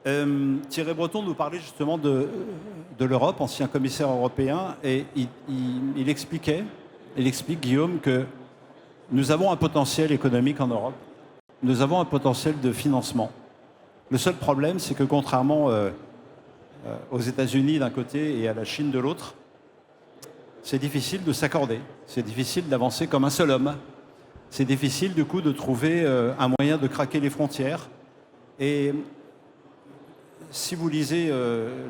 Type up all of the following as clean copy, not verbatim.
Thierry Breton nous parlait justement de l'Europe, ancien commissaire européen, et il explique, Guillaume, que nous avons un potentiel économique en Europe, nous avons un potentiel de financement. Le seul problème, c'est que contrairement aux États-Unis d'un côté et à la Chine de l'autre, c'est difficile de s'accorder, c'est difficile d'avancer comme un seul homme, c'est difficile du coup de trouver un moyen de craquer les frontières. Et si vous lisez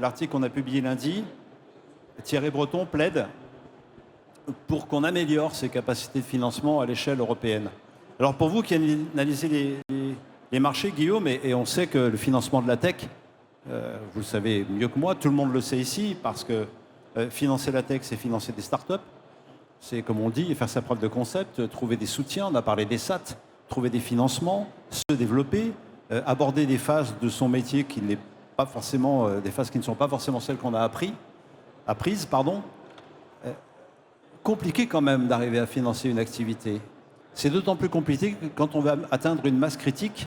l'article qu'on a publié lundi, Thierry Breton plaide pour qu'on améliore ses capacités de financement à l'échelle européenne. Alors pour vous qui analysez les marchés, Guillaume, et on sait que le financement de la tech, vous le savez mieux que moi, tout le monde le sait ici, parce que financer la tech, c'est financer des startups, c'est, comme on dit, faire sa preuve de concept, trouver des soutiens, on a parlé des SAT, trouver des financements, se développer, aborder des phases de son métier qui n'est pas forcément, des phases qui ne sont pas forcément celles qu'on a apprises. Compliqué quand même d'arriver à financer une activité. C'est d'autant plus compliqué que quand on va atteindre une masse critique,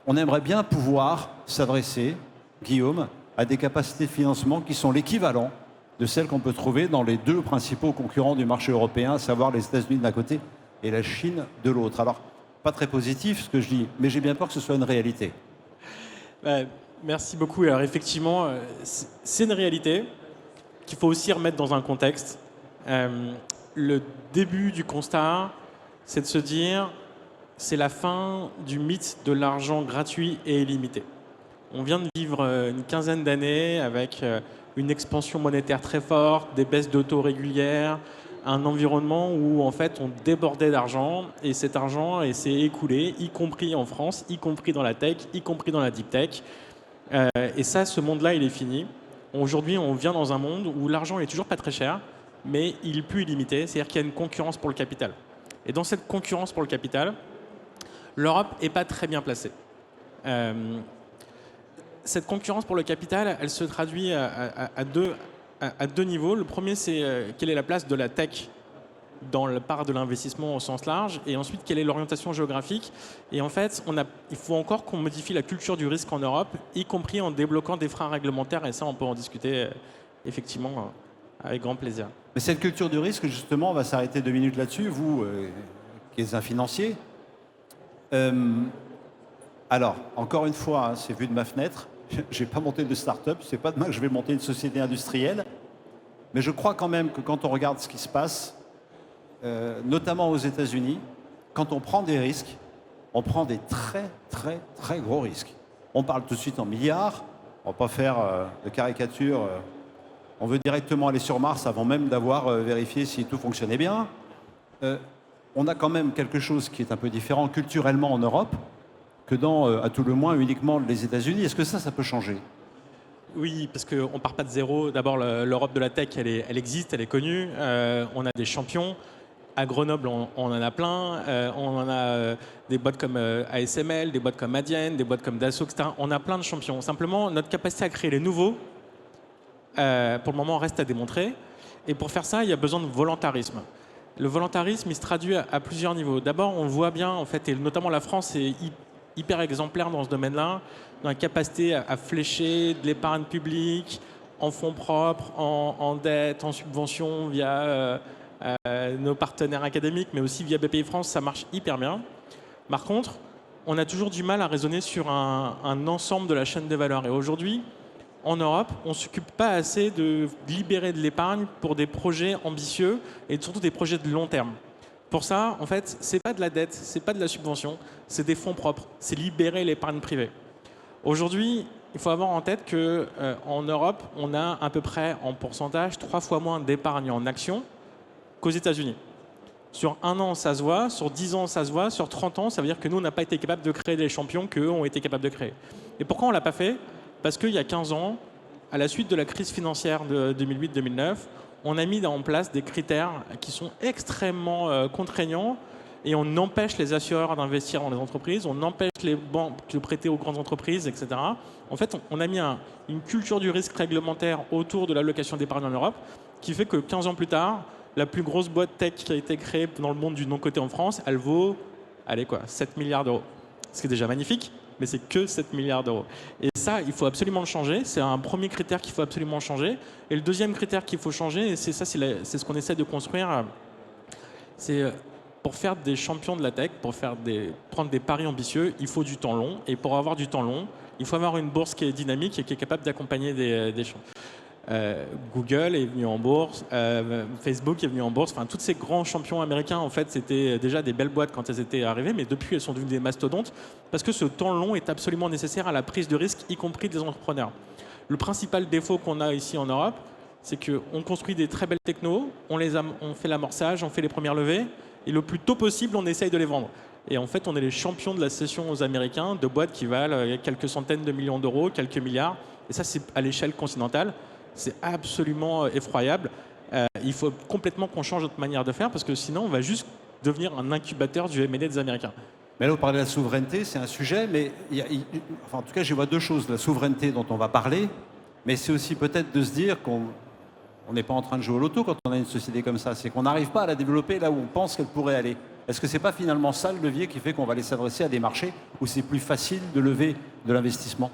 on aimerait bien pouvoir s'adresser, Guillaume, à des capacités de financement qui sont l'équivalent de celles qu'on peut trouver dans les deux principaux concurrents du marché européen, à savoir les États-Unis d'un côté et la Chine de l'autre. Alors, pas très positif ce que je dis, mais j'ai bien peur que ce soit une réalité. Merci beaucoup. Alors effectivement, c'est une réalité qu'il faut aussi remettre dans un contexte. Le début du constat, c'est de se dire c'est la fin du mythe de l'argent gratuit et illimité. On vient de vivre une quinzaine d'années avec une expansion monétaire très forte, des baisses de taux régulières, un environnement où en fait on débordait d'argent et cet argent s'est écoulé, y compris en France, y compris dans la tech, y compris dans la deep tech. Et ça, ce monde-là, il est fini. Aujourd'hui, on vient dans un monde où l'argent est toujours pas très cher, mais il est plus illimité, c'est-à-dire qu'il y a une concurrence pour le capital. Et dans cette concurrence pour le capital, l'Europe n'est pas très bien placée. Cette concurrence pour le capital, elle se traduit à deux niveaux. Le premier, c'est quelle est la place de la tech dans la part de l'investissement au sens large, et ensuite quelle est l'orientation géographique. Et en fait, il faut encore qu'on modifie la culture du risque en Europe, y compris en débloquant des freins réglementaires, et ça on peut en discuter effectivement avec grand plaisir. Mais cette culture du risque, justement, on va s'arrêter 2 minutes là-dessus, vous qui êtes un financier. Alors, encore une fois, hein, c'est vu de ma fenêtre, je n'ai pas monté de start-up, c'est pas demain que je vais monter une société industrielle, mais je crois quand même que quand on regarde ce qui se passe, notamment aux États-Unis, quand on prend des risques, on prend des très, très, très gros risques. On parle tout de suite en milliards, on ne va pas faire de caricature, on veut directement aller sur Mars avant même d'avoir vérifié si tout fonctionnait bien. On a quand même quelque chose qui est un peu différent culturellement en Europe que dans, à tout le moins, uniquement les États-Unis. Est-ce que ça peut changer ? Oui, parce qu'on ne part pas de zéro. D'abord, l'Europe de la tech, elle existe, elle est connue. On a des champions. À Grenoble, on en a plein. On en a des boîtes comme ASML, des boîtes comme Adyen, des boîtes comme Dassault, etc. On a plein de champions. Simplement, notre capacité à créer les nouveaux, pour le moment, reste à démontrer. Et pour faire ça, il y a besoin de volontarisme. Le volontarisme, il se traduit à plusieurs niveaux. D'abord, on voit bien, en fait, et notamment la France est hyper exemplaire dans ce domaine-là, dans la capacité à flécher de l'épargne publique en fonds propres, en dette, en subventions via nos partenaires académiques, mais aussi via BPI France, ça marche hyper bien. Par contre, on a toujours du mal à raisonner sur un ensemble de la chaîne de valeur. Et aujourd'hui, en Europe, on ne s'occupe pas assez de libérer de l'épargne pour des projets ambitieux et surtout des projets de long terme. Pour ça, en fait, ce n'est pas de la dette, ce n'est pas de la subvention, c'est des fonds propres, c'est libérer l'épargne privée. Aujourd'hui, il faut avoir en tête qu'en Europe, on a à peu près en pourcentage 3 fois moins d'épargne en actions qu'aux États-Unis. Sur 1 an, ça se voit, sur 10 ans, ça se voit, sur 30 ans, ça veut dire que nous, on n'a pas été capable de créer des champions qu'eux ont été capables de créer. Et pourquoi on ne l'a pas fait ? Parce qu'il y a 15 ans, à la suite de la crise financière de 2008-2009, on a mis en place des critères qui sont extrêmement contraignants et on empêche les assureurs d'investir dans les entreprises, on empêche les banques de prêter aux grandes entreprises, etc. En fait, on a mis une culture du risque réglementaire autour de l'allocation d'épargne en Europe qui fait que 15 ans plus tard, la plus grosse boîte tech qui a été créée dans le monde du non-coté en France, elle vaut, allez quoi, 7 milliards d'euros. Ce qui est déjà magnifique, mais c'est que 7 milliards d'euros. Et ça, il faut absolument le changer. C'est un premier critère qu'il faut absolument changer. Et le deuxième critère qu'il faut changer, et c'est ça, c'est ce qu'on essaie de construire, c'est pour faire des champions de la tech, pour prendre des paris ambitieux, il faut du temps long. Et pour avoir du temps long, il faut avoir une bourse qui est dynamique et qui est capable d'accompagner des champions. Google est venu en bourse, Facebook est venu en bourse. Enfin, tous ces grands champions américains, en fait, c'était déjà des belles boîtes quand elles étaient arrivées, mais depuis, elles sont devenues des mastodontes parce que ce temps long est absolument nécessaire à la prise de risque, y compris des entrepreneurs. Le principal défaut qu'on a ici en Europe, c'est qu'on construit des très belles technos, on fait l'amorçage, on fait les premières levées, et le plus tôt possible, on essaye de les vendre. Et en fait, on est les champions de la session aux Américains, de boîtes qui valent quelques centaines de millions d'euros, quelques milliards. Et ça, c'est à l'échelle continentale. C'est absolument effroyable. Il faut complètement qu'on change notre manière de faire parce que sinon, on va juste devenir un incubateur du M&A des Américains. Mais là, vous parlez de la souveraineté, c'est un sujet, mais enfin, en tout cas, je vois deux choses. La souveraineté dont on va parler, mais c'est aussi peut-être de se dire qu'on n'est pas en train de jouer au loto quand on a une société comme ça. C'est qu'on n'arrive pas à la développer là où on pense qu'elle pourrait aller. Est-ce que ce n'est pas finalement ça le levier qui fait qu'on va aller s'adresser à des marchés où c'est plus facile de lever de l'investissement ?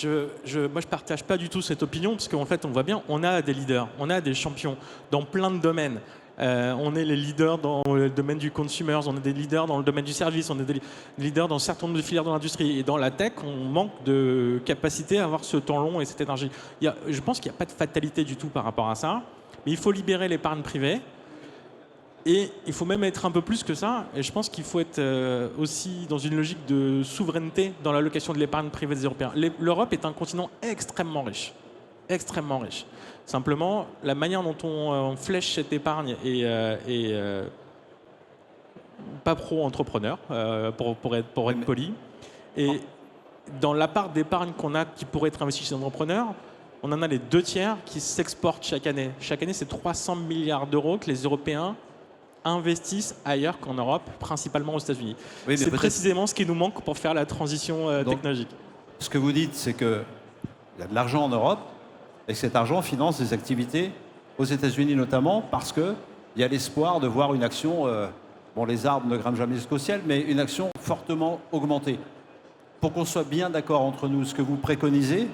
Moi, je ne partage pas du tout cette opinion parce qu'en fait, on voit bien, on a des leaders, on a des champions dans plein de domaines. On est les leaders dans le domaine du consumer, on est des leaders dans le domaine du service, on est des leaders dans un certain nombre de filières de l'industrie. Et dans la tech, on manque de capacité à avoir ce temps long et cette énergie. Je pense qu'il n'y a pas de fatalité du tout par rapport à ça, mais il faut libérer l'épargne privée. Et il faut même être un peu plus que ça. Et je pense qu'il faut être aussi dans une logique de souveraineté dans l'allocation de l'épargne privée des Européens. L'Europe est un continent extrêmement riche. Extrêmement riche. Simplement, la manière dont on flèche cette épargne est pas pro-entrepreneur, pour être poli. Et dans la part d'épargne qu'on a qui pourrait être investie chez les entrepreneurs, on en a les 2/3 qui s'exportent chaque année. Chaque année, c'est 300 milliards d'euros que les Européens investissent ailleurs qu'en Europe, principalement aux États-Unis. Oui, c'est précisément ce qui nous manque pour faire la transition technologique. Ce que vous dites, c'est qu'il y a de l'argent en Europe et que cet argent finance des activités aux États-Unis notamment parce qu'il y a l'espoir de voir une action, bon, les arbres ne grimpent jamais jusqu'au ciel, mais une action fortement augmentée. Pour qu'on soit bien d'accord entre nous, ce que vous préconisez,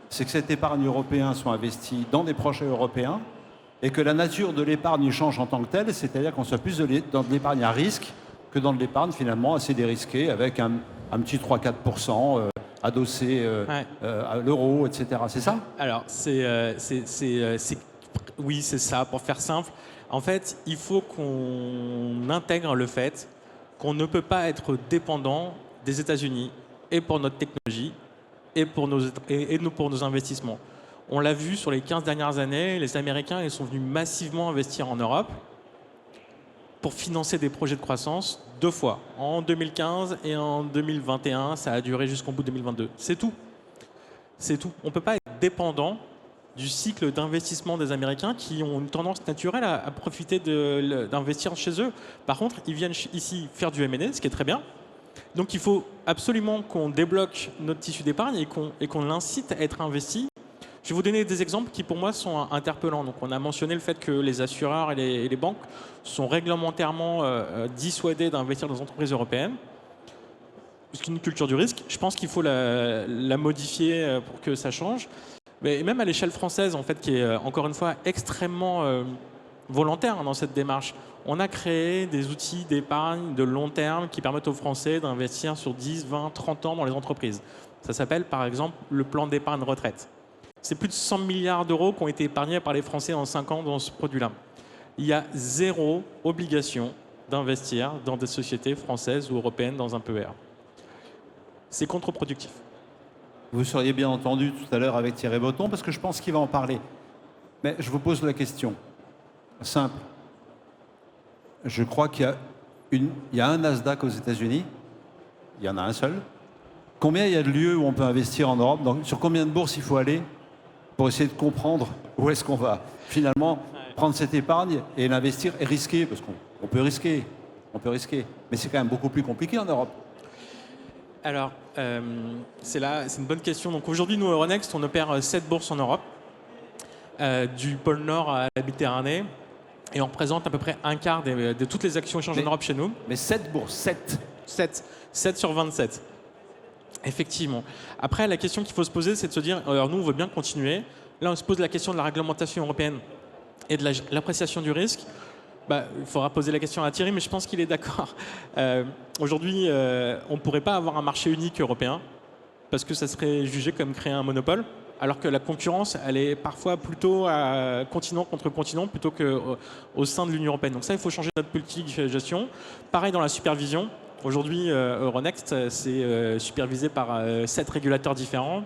c'est que cette épargne européenne soit investie dans des projets européens et que la nature de l'épargne change en tant que telle, c'est-à-dire qu'on soit plus dans de l'épargne à risque que dans de l'épargne finalement assez dérisquée avec un petit 3-4% adossé à l'euro, etc. C'est ça ? Alors, oui, c'est ça, pour faire simple. En fait, il faut qu'on intègre le fait qu'on ne peut pas être dépendant des États-Unis et pour notre technologie et pour nos investissements. On l'a vu sur les 15 dernières années, les Américains ils sont venus massivement investir en Europe pour financer des projets de croissance 2 fois, en 2015 et en 2021. Ça a duré jusqu'au bout de 2022. C'est tout. C'est tout. On ne peut pas être dépendant du cycle d'investissement des Américains qui ont une tendance naturelle à profiter d'investir chez eux. Par contre, ils viennent ici faire du M&A, ce qui est très bien. Donc il faut absolument qu'on débloque notre tissu d'épargne et qu'on l'incite à être investi. Je vais vous donner des exemples qui, pour moi, sont interpellants. Donc, on a mentionné le fait que les assureurs et les banques sont réglementairement dissuadés d'investir dans les entreprises européennes. C'est une culture du risque. Je pense qu'il faut la modifier pour que ça change. Mais même à l'échelle française, en fait, qui est encore une fois extrêmement volontaire dans cette démarche, on a créé des outils d'épargne de long terme qui permettent aux Français d'investir sur 10, 20, 30 ans dans les entreprises. Ça s'appelle, par exemple, le plan d'épargne retraite. C'est plus de 100 milliards d'euros qui ont été épargnés par les Français en 5 ans dans ce produit-là. Il y a 0 obligation d'investir dans des sociétés françaises ou européennes dans un PER. C'est contre-productif. Vous seriez bien entendu tout à l'heure avec Thierry Breton, parce que je pense qu'il va en parler. Mais je vous pose la question, simple. Je crois qu'il y a un Nasdaq aux États-Unis, il y en a un seul. Combien il y a de lieux où on peut investir en Europe? Sur combien de bourses il faut aller pour essayer de comprendre où est-ce qu'on va finalement prendre cette épargne et l'investir et risquer, parce qu'on peut risquer, mais c'est quand même beaucoup plus compliqué en Europe. Alors, c'est une bonne question. Donc aujourd'hui, nous, Euronext, on opère 7 bourses en Europe, du pôle Nord à la Méditerranée, et on représente à peu près un quart de toutes les actions échangées en Europe chez nous. Mais 7 bourses, 7 sur 27. Effectivement. Après, la question qu'il faut se poser, c'est de se dire, alors nous, on veut bien continuer. Là, on se pose la question de la réglementation européenne et de l'appréciation du risque. Bah, il faudra poser la question à Thierry, mais je pense qu'il est d'accord. Aujourd'hui, on ne pourrait pas avoir un marché unique européen parce que ça serait jugé comme créer un monopole, alors que la concurrence, elle est parfois plutôt à continent contre continent plutôt qu'au sein de l'Union européenne. Donc ça, il faut changer notre politique de gestion. Pareil dans la supervision. Aujourd'hui, Euronext, c'est supervisé par 7 régulateurs différents.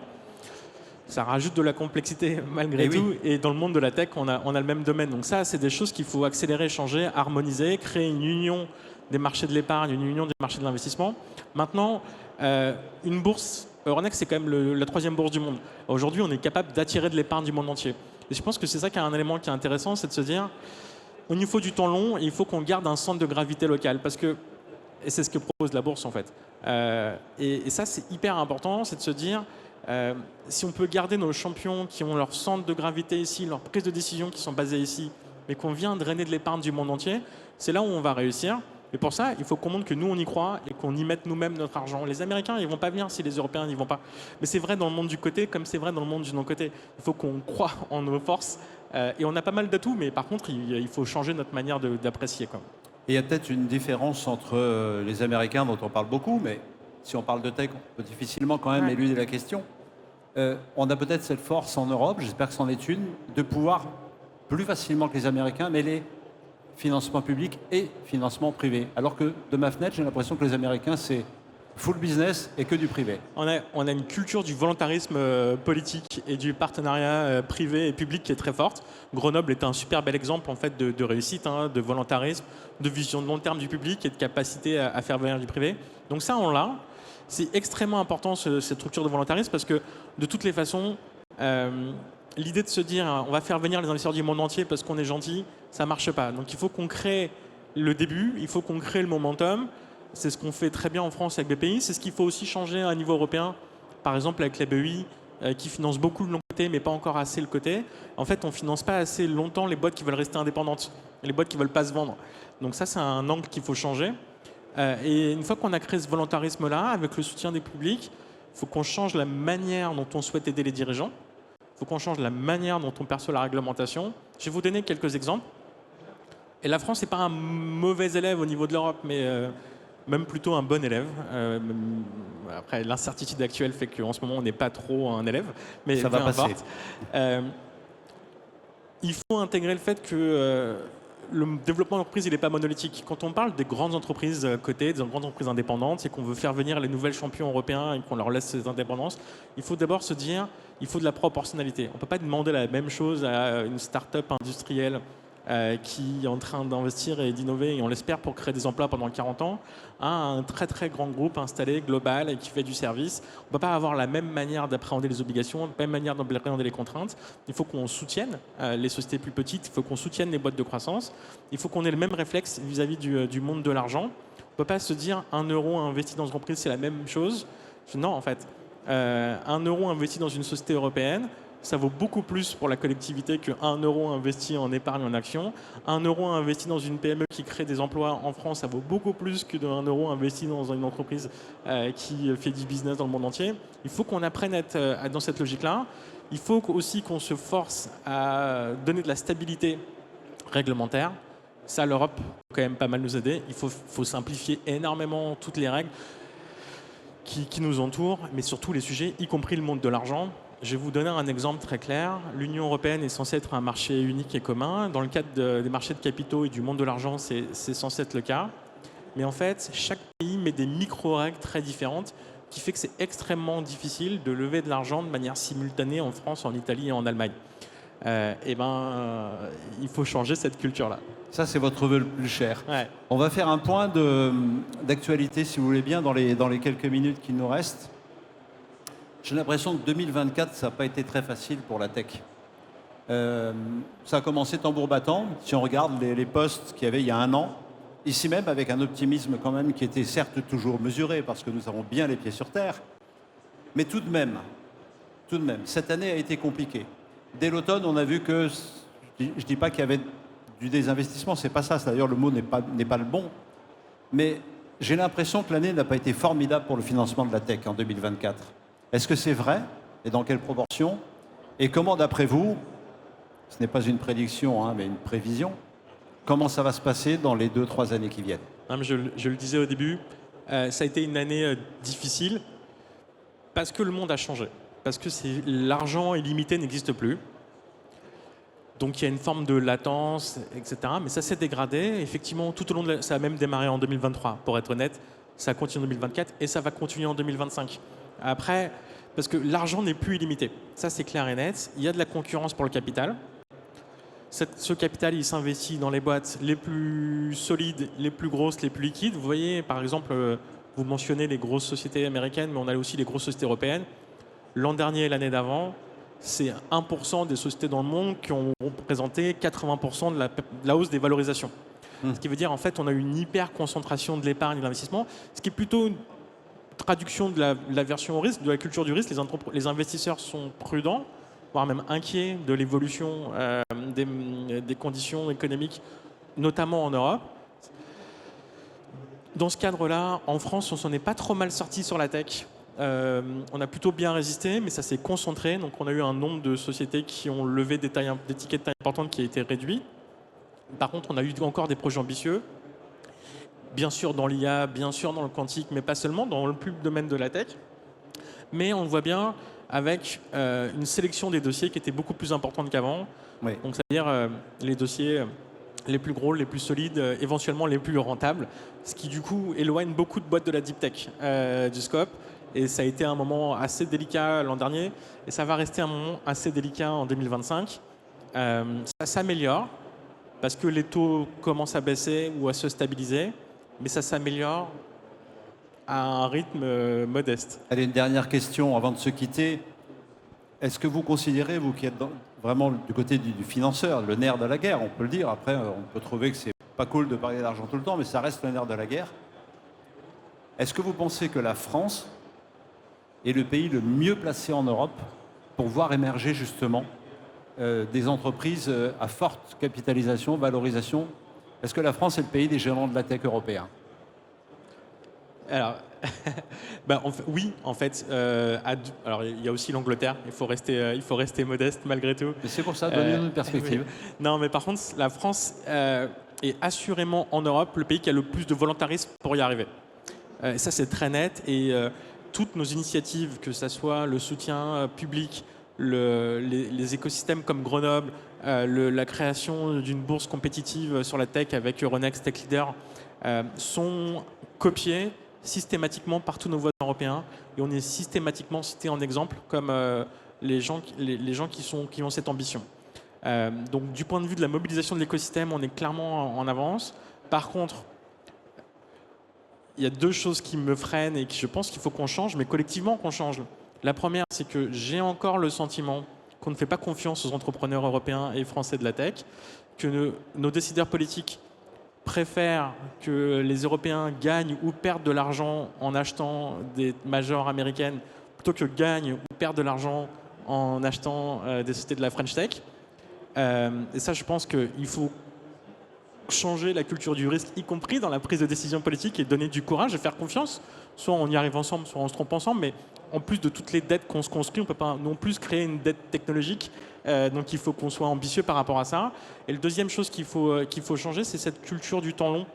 Ça rajoute de la complexité malgré tout. Oui. Et dans le monde de la tech, on a le même domaine. Donc ça, c'est des choses qu'il faut accélérer, changer, harmoniser, créer une union des marchés de l'épargne, une union des marchés de l'investissement. Maintenant, une bourse, Euronext, c'est quand même la 3e bourse du monde. Aujourd'hui, on est capable d'attirer de l'épargne du monde entier. Et je pense que c'est ça qui est un élément qui est intéressant, c'est de se dire, il nous faut du temps long et il faut qu'on garde un centre de gravité local. Parce que et c'est ce que propose la bourse en fait. Et ça, c'est hyper important, c'est de se dire, si on peut garder nos champions qui ont leur centre de gravité ici, leur prise de décision qui sont basées ici, mais qu'on vient drainer de l'épargne du monde entier, c'est là où on va réussir. Et pour ça, il faut qu'on montre que nous, on y croit et qu'on y mette nous-mêmes notre argent. Les Américains, ils vont pas venir si les Européens n'y vont pas. Mais c'est vrai dans le monde du côté comme c'est vrai dans le monde du non-côté. Il faut qu'on croit en nos forces. Et on a pas mal d'atouts, mais par contre, il faut changer notre manière d'apprécier. Et il y a peut-être une différence entre les Américains, dont on parle beaucoup, mais si on parle de tech, on peut difficilement quand même éluder la question. On a peut-être cette force en Europe, j'espère que c'en est une, de pouvoir plus facilement que les Américains mêler financement public et financement privé. Alors que de ma fenêtre, j'ai l'impression que les Américains, c'est full business et que du privé. On a une culture du volontarisme politique et du partenariat privé et public qui est très forte. Grenoble est un super bel exemple en fait de réussite, de volontarisme, de vision de long terme du public et de capacité à faire venir du privé. Donc ça, on l'a. C'est extrêmement important cette structure de volontarisme parce que de toutes les façons, l'idée de se dire on va faire venir les investisseurs du monde entier parce qu'on est gentil, ça ne marche pas. Donc il faut qu'on crée le début, il faut qu'on crée le momentum. C'est ce qu'on fait très bien en France avec BPI. C'est ce qu'il faut aussi changer à un niveau européen. Par exemple, avec la BEI, qui finance beaucoup le long côté, mais pas encore assez le côté. En fait, on ne finance pas assez longtemps les boîtes qui veulent rester indépendantes, les boîtes qui ne veulent pas se vendre. Donc ça, c'est un angle qu'il faut changer. Et une fois qu'on a créé ce volontarisme-là, avec le soutien des publics, il faut qu'on change la manière dont on souhaite aider les dirigeants. Il faut qu'on change la manière dont on perçoit la réglementation. Je vais vous donner quelques exemples. Et la France n'est pas un mauvais élève au niveau de l'Europe, mais même plutôt un bon élève. Après, l'incertitude actuelle fait qu'en ce moment, on n'est pas trop un élève. Mais ça va passer. Il faut intégrer le fait que le développement d'entreprise, il n'est pas monolithique. Quand on parle des grandes entreprises cotées, des grandes entreprises indépendantes, et qu'on veut faire venir les nouvelles champions européens et qu'on leur laisse ces indépendances, il faut d'abord se dire il faut de la proportionnalité. On ne peut pas demander la même chose à une start-up industrielle qui est en train d'investir et d'innover, et on l'espère pour créer des emplois pendant 40 ans, à un très très grand groupe installé, global, et qui fait du service. On ne peut pas avoir la même manière d'appréhender les obligations, la même manière d'appréhender les contraintes. Il faut qu'on soutienne les sociétés plus petites, il faut qu'on soutienne les boîtes de croissance, il faut qu'on ait le même réflexe vis-à-vis du monde de l'argent. On ne peut pas se dire 1 euro investi dans une entreprise, c'est la même chose. Non, en fait. 1 euro investi dans une société européenne, ça vaut beaucoup plus pour la collectivité que 1 euro investi en épargne en action. 1 euro investi dans une PME qui crée des emplois en France, ça vaut beaucoup plus que 1 euro investi dans une entreprise qui fait du business dans le monde entier. Il faut qu'on apprenne à être dans cette logique-là. Il faut aussi qu'on se force à donner de la stabilité réglementaire. Ça, l'Europe peut quand même pas mal nous aider. Il faut simplifier énormément toutes les règles qui nous entourent, mais surtout les sujets, y compris le monde de l'argent. Je vais vous donner un exemple très clair. L'Union européenne est censée être un marché unique et commun. Dans le cadre des marchés de capitaux et du monde de l'argent, c'est censé être le cas. Mais en fait, chaque pays met des micro-règles très différentes qui fait que c'est extrêmement difficile de lever de l'argent de manière simultanée en France, en Italie et en Allemagne. Il faut changer cette culture-là. Ça, c'est votre vœu le plus cher. Ouais. On va faire un point d'actualité, si vous voulez bien, dans les quelques minutes qui nous restent. J'ai l'impression que 2024, ça n'a pas été très facile pour la tech. Ça a commencé tambour battant. Si on regarde les posts qu'il y avait il y a 1 an, ici même avec un optimisme quand même qui était certes toujours mesuré parce que nous avons bien les pieds sur terre, mais tout de même, cette année a été compliquée. Dès l'automne, on a vu que, je ne dis pas qu'il y avait du désinvestissement, c'est pas ça, d'ailleurs le mot n'est pas le bon, mais J'ai l'impression que l'année n'a pas été formidable pour le financement de la tech en 2024. Est-ce que c'est vrai? Et dans quelle proportion? Et comment, d'après vous, ce n'est pas une prédiction, hein, mais une prévision, comment ça va se passer dans les 2-3 années qui viennent? Non, mais je le disais au début, ça a été une année difficile parce que le monde a changé. Parce que l'argent illimité n'existe plus. Donc il y a une forme de latence, etc. Mais ça s'est dégradé. Effectivement, tout au long de ça a même démarré en 2023, pour être honnête. Ça continue en 2024 et ça va continuer en 2025. Après, parce que l'argent n'est plus illimité. Ça, c'est clair et net. Il y a de la concurrence pour le capital. Ce capital, il s'investit dans les boîtes les plus solides, les plus grosses, les plus liquides. Vous voyez, par exemple, vous mentionnez les grosses sociétés américaines, mais on a aussi les grosses sociétés européennes. L'an dernier et l'année d'avant, c'est 1% des sociétés dans le monde qui ont représenté 80% de la hausse des valorisations. Ce qui veut dire, en fait, on a eu une hyper concentration de l'épargne et de l'investissement, ce qui est plutôt une traduction de l'aversion au risque, de la culture du risque. Les investisseurs sont prudents, voire même inquiets de l'évolution des conditions économiques, notamment en Europe. Dans ce cadre-là, en France, on s'en est pas trop mal sorti sur la tech. On a plutôt bien résisté, mais ça s'est concentré. Donc on a eu un nombre de sociétés qui ont levé des tickets de taille importante qui a été réduit. Par contre, on a eu encore des projets ambitieux. Bien sûr dans l'IA, bien sûr dans le quantique, mais pas seulement, dans le plus domaine de la tech. Mais on le voit bien avec une sélection des dossiers qui était beaucoup plus importante qu'avant. Oui. Donc c'est-à-dire les dossiers les plus gros, les plus solides, éventuellement les plus rentables, ce qui du coup éloigne beaucoup de boîtes de la deep tech du scope. Et ça a été un moment assez délicat l'an dernier, et ça va rester un moment assez délicat en 2025. Ça s'améliore, parce que les taux commencent à baisser ou à se stabiliser, mais ça s'améliore à un rythme modeste. Allez, une dernière question avant de se quitter. Est-ce que vous considérez, vous qui êtes vraiment du côté du financeur, le nerf de la guerre, on peut le dire, après on peut trouver que c'est pas cool de parler d'argent tout le temps, mais ça reste le nerf de la guerre. Est-ce que vous pensez que la France est le pays le mieux placé en Europe pour voir émerger justement des entreprises à forte capitalisation, valorisation? Est-ce que la France est le pays des géants de la tech européens? Alors, oui, en fait. Alors, il y a aussi l'Angleterre. Il faut rester modeste malgré tout. Mais c'est pour ça, donnez-nous une perspective. Oui. Non, mais par contre, la France est assurément en Europe le pays qui a le plus de volontarisme pour y arriver. Et ça, c'est très net. Et toutes nos initiatives, que ce soit le soutien public, les écosystèmes comme Grenoble, la création d'une bourse compétitive sur la tech avec Euronext Tech Leader, sont copiées systématiquement par tous nos voisins européens, et on est systématiquement cité en exemple comme les gens qui ont cette ambition. Donc du point de vue de la mobilisation de l'écosystème, on est clairement en avance. Par contre, il y a deux choses qui me freinent et que je pense qu'il faut qu'on change, mais collectivement qu'on change. La première, c'est que j'ai encore le sentiment qu'on ne fait pas confiance aux entrepreneurs européens et français de la tech, que nos décideurs politiques préfèrent que les Européens gagnent ou perdent de l'argent en achetant des majors américaines plutôt que gagnent ou perdent de l'argent en achetant des sociétés de la French Tech. Et ça, je pense qu'il faut changer la culture du risque, y compris dans la prise de décision politique, et donner du courage et faire confiance. Soit on y arrive ensemble, soit on se trompe ensemble, mais en plus de toutes les dettes qu'on se construit, on ne peut pas non plus créer une dette technologique. Donc il faut qu'on soit ambitieux par rapport à ça. Et la deuxième chose qu'il faut changer, c'est cette culture du temps long.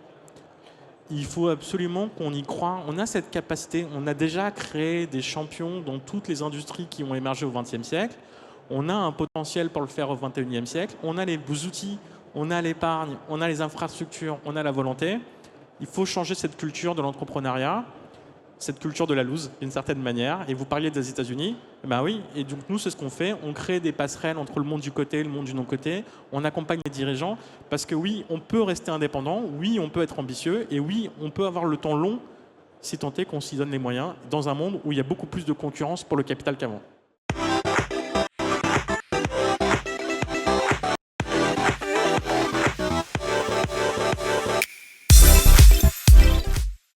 Il faut absolument qu'on y croit. On a cette capacité. On a déjà créé des champions dans toutes les industries qui ont émergé au XXe siècle. On a un potentiel pour le faire au XXIe siècle. On a les outils, on a l'épargne, on a les infrastructures, on a la volonté. Il faut changer cette culture de l'entrepreneuriat, cette culture de la loose, d'une certaine manière. Et vous parliez des États-Unis. Ben oui, et donc nous, c'est ce qu'on fait. On crée des passerelles entre le monde du côté et le monde du non-côté. On accompagne les dirigeants parce que oui, on peut rester indépendant, oui, on peut être ambitieux, et oui, on peut avoir le temps long si tant est qu'on s'y donne les moyens dans un monde où il y a beaucoup plus de concurrence pour le capital qu'avant.